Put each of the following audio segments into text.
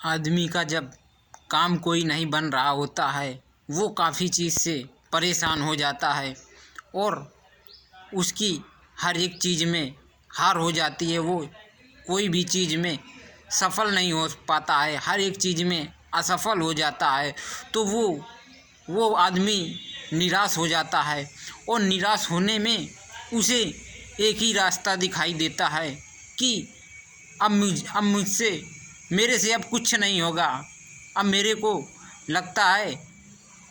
आदमी का जब काम कोई नहीं बन रहा होता है, वो काफ़ी चीज़ से परेशान हो जाता है और उसकी हर एक चीज़ में हार हो जाती है। वो कोई भी चीज़ में सफल नहीं हो पाता है, हर एक चीज़ में असफल हो जाता है। तो वो आदमी निराश हो जाता है और निराश होने में उसे एक ही रास्ता दिखाई देता है कि अब मुझसे मेरे से अब कुछ नहीं होगा। अब मेरे को लगता है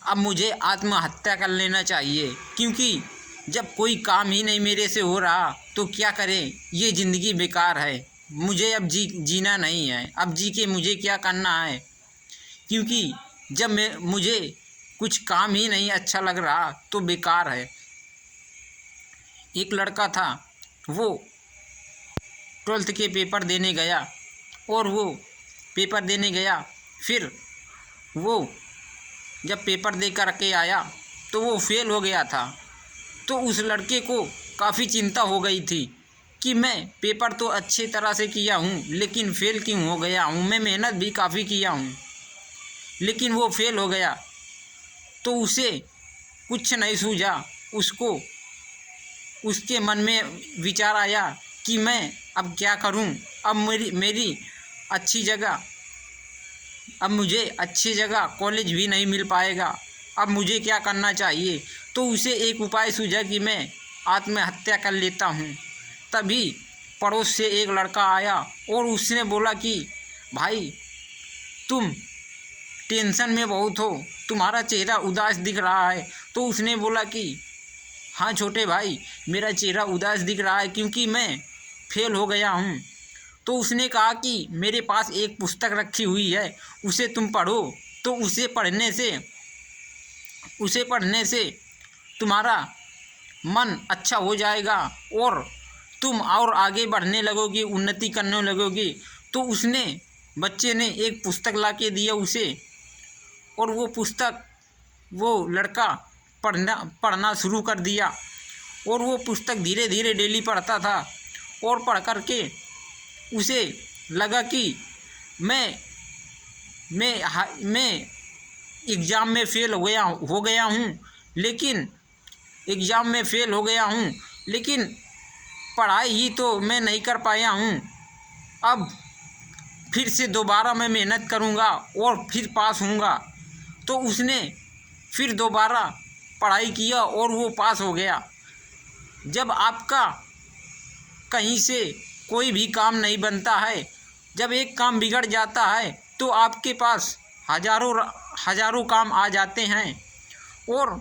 अब मुझे आत्महत्या कर लेना चाहिए, क्योंकि जब कोई काम ही नहीं मेरे से हो रहा तो क्या करें, ये ज़िंदगी बेकार है। मुझे अब जीना नहीं है, अब जी के मुझे क्या करना है, क्योंकि जब मुझे कुछ काम ही नहीं अच्छा लग रहा तो बेकार है। एक लड़का था, वो 12th के पेपर देने गया और वो पेपर देने गया। फिर वो जब पेपर दे कर के आया तो वो फेल हो गया था। तो उस लड़के को काफ़ी चिंता हो गई थी कि मैं पेपर तो अच्छी तरह से किया हूँ, लेकिन फेल क्यों हो गया हूँ। मैं मेहनत भी काफ़ी किया हूँ, लेकिन वो फेल हो गया। तो उसे कुछ नहीं सूझा। उसको उसके मन में विचार आया कि मैं अब क्या करूं। अब मेरी अच्छी जगह अब मुझे अच्छी जगह कॉलेज भी नहीं मिल पाएगा। अब मुझे क्या करना चाहिए। तो उसे एक उपाय सूझा कि मैं आत्महत्या कर लेता हूं। तभी पड़ोस से एक लड़का आया और उसने बोला कि भाई, तुम टेंशन में बहुत हो, तुम्हारा चेहरा उदास दिख रहा है। तो उसने बोला कि हाँ छोटे भाई, मेरा चेहरा उदास दिख रहा है क्योंकि मैं फेल हो गया हूँ। तो उसने कहा कि मेरे पास एक पुस्तक रखी हुई है, उसे तुम पढ़ो। तो उसे पढ़ने से तुम्हारा मन अच्छा हो जाएगा और तुम और आगे बढ़ने लगोगे, उन्नति करने लगोगे। तो बच्चे ने एक पुस्तक ला के दिया उसे, और वो पुस्तक वो लड़का पढ़ना शुरू कर दिया। और वो पुस्तक धीरे धीरे डेली पढ़ता था और पढ़ कर के उसे लगा कि मैं एग्ज़ाम में फ़ेल हो गया हूँ, लेकिन एग्ज़ाम में फ़ेल हो गया हूँ, लेकिन पढ़ाई ही तो मैं नहीं कर पाया हूँ। अब फिर से दोबारा मैं मेहनत करूँगा और फिर पास होऊंगा। तो उसने फिर दोबारा पढ़ाई किया और वो पास हो गया। जब आपका कहीं से कोई भी काम नहीं बनता है, जब एक काम बिगड़ जाता है तो आपके पास हजारों काम आ जाते हैं और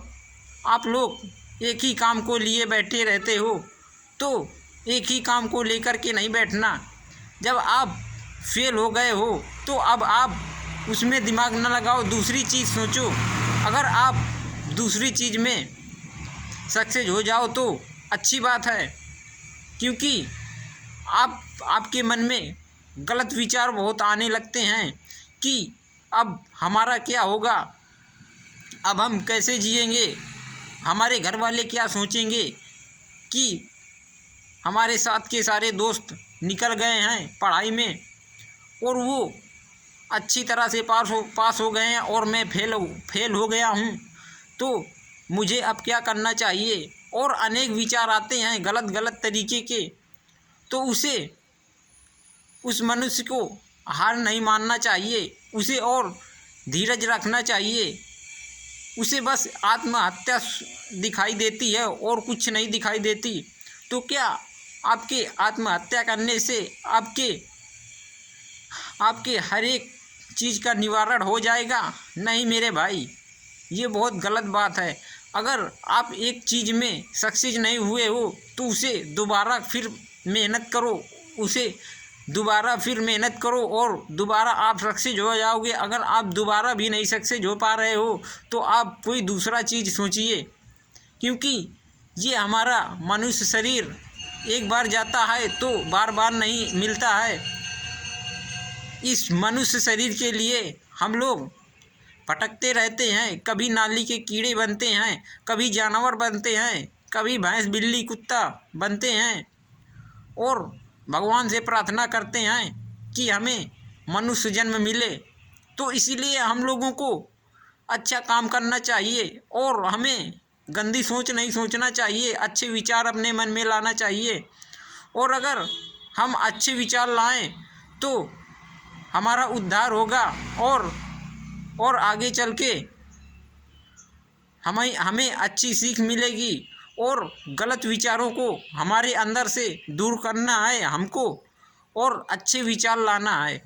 आप लोग एक ही काम को लिए बैठे रहते हो। तो एक ही काम को लेकर के नहीं बैठना। जब आप फेल हो गए हो तो अब आप उसमें दिमाग न लगाओ, दूसरी चीज़ सोचो। अगर आप दूसरी चीज़ में सक्सेस हो जाओ तो अच्छी बात है, क्योंकि आपके मन में गलत विचार बहुत आने लगते हैं कि अब हमारा क्या होगा, अब हम कैसे जिएंगे, हमारे घर वाले क्या सोचेंगे कि हमारे साथ के सारे दोस्त निकल गए हैं पढ़ाई में और वो अच्छी तरह से पास हो गए हैं और मैं फेल हो गया हूँ। तो मुझे अब क्या करना चाहिए। और अनेक विचार आते हैं गलत तरीके के। तो उस मनुष्य को हार नहीं मानना चाहिए, उसे और धीरज रखना चाहिए। उसे बस आत्महत्या दिखाई देती है और कुछ नहीं दिखाई देती। तो क्या आपके आत्महत्या करने से आपके हर एक चीज़ का निवारण हो जाएगा? नहीं मेरे भाई, ये बहुत गलत बात है। अगर आप एक चीज़ में सक्सेस नहीं हुए हो तो उसे दोबारा फिर मेहनत करो, उसे दोबारा फिर मेहनत करो और दोबारा आप सक्सेस हो जाओगे। अगर आप दोबारा भी नहीं सक्सेस हो पा रहे हो तो आप कोई दूसरा चीज़ सोचिए, क्योंकि ये हमारा मनुष्य शरीर एक बार जाता है तो बार बार नहीं मिलता है। इस मनुष्य शरीर के लिए हम लोग भटकते रहते हैं, कभी नाली के कीड़े बनते हैं, कभी जानवर बनते हैं, कभी भैंस बिल्ली कुत्ता बनते हैं और भगवान से प्रार्थना करते हैं कि हमें मनुष्य जन्म मिले, तो इसीलिए हम लोगों को अच्छा काम करना चाहिए और हमें गंदी सोच नहीं सोचना चाहिए, अच्छे विचार अपने मन में लाना चाहिए। और अगर हम अच्छे विचार लाएं तो हमारा उद्धार होगा और आगे चल के हमें अच्छी सीख मिलेगी और गलत विचारों को हमारे अंदर से दूर करना है हमको और अच्छे विचार लाना है।